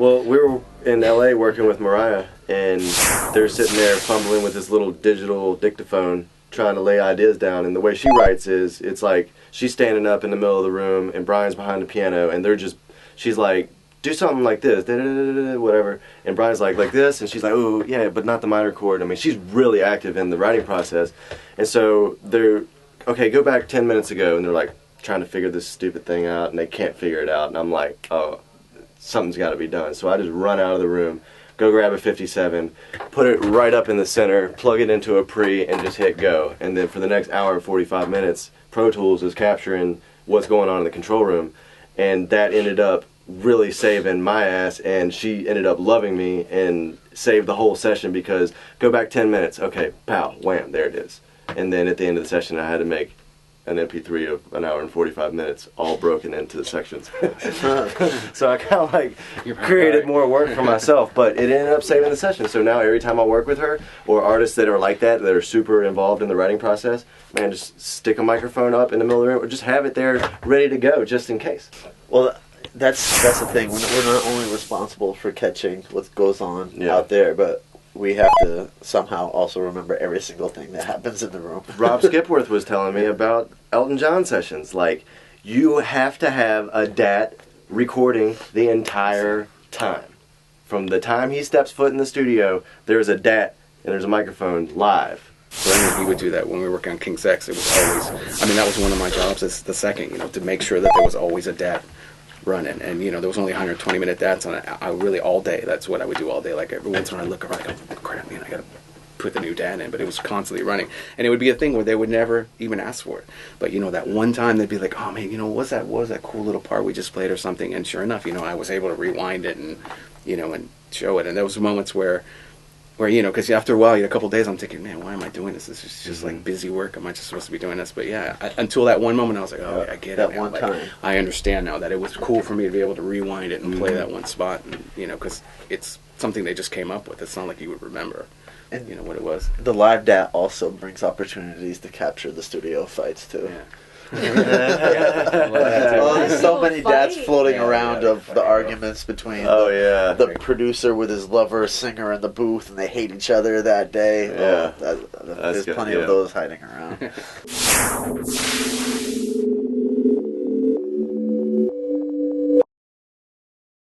Well, we were in LA working with Mariah, and they're sitting there fumbling with this little digital dictaphone trying to lay ideas down, and the way she writes is, it's like she's standing up in the middle of the room and Brian's behind the piano, and she's like, do something like this, whatever, and Brian's like this, and she's like, oh yeah, but not the minor chord. I mean, she's really active in the writing process, and so they're, okay, go back 10 minutes ago, and they're like trying to figure this stupid thing out, and they can't figure it out, and I'm like, oh, something's got to be done. So I just run out of the room, go grab a 57, put it right up in the center, plug it into a pre, and just hit go. And then for the next hour and 45 minutes, Pro Tools is capturing what's going on in the control room, and that ended up really saving my ass, and she ended up loving me and saved the whole session, because go back 10 minutes, okay, pow, wham, there it is. And then at the end of the session, I had to make an MP3 of an hour and 45 minutes, all broken into the sections. So I kind of like created more work for myself, but it ended up saving the session. So now every time I work with her, or artists that are like that are super involved in the writing process, man, just stick a microphone up in the middle of the room, or just have it there ready to go, just in case. Well, that's the thing. We're not only responsible for catching what goes on out there, but we have to somehow also remember every single thing that happens in the room. Rob Skipworth was telling me about Elton John sessions. Like, you have to have a DAT recording the entire time. From the time he steps foot in the studio, there's a DAT and there's a microphone live. So we would do that when we were working on King's X. It was always, I mean, that was one of my jobs as the second, to make sure that there was always a DAT running, and there was only 120-minute DATs on it. I really, all day, that's what I would do all day. Like, every once in a while I look around, like, oh crap, man, I gotta put the new DAT in, but it was constantly running, and it would be a thing where they would never even ask for it. But that one time they'd be like, oh man, what was that cool little part we just played or something? And sure enough, I was able to rewind it and and show it. And there was moments where because after a while, a couple of days, I'm thinking, man, why am I doing this? This is just like busy work. Am I just supposed to be doing this? But until that one moment, I was like, oh, I get it. That one time. I understand now that it was cool for me to be able to rewind it and play that one spot, and because it's something they just came up with. It's not like you would remember, and what it was. The live DAT also brings opportunities to capture the studio fights too. Yeah. There's so many DATs floating around of the arguments between the producer with his lover singer in the booth, and they hate each other that day. There's plenty of those hiding around.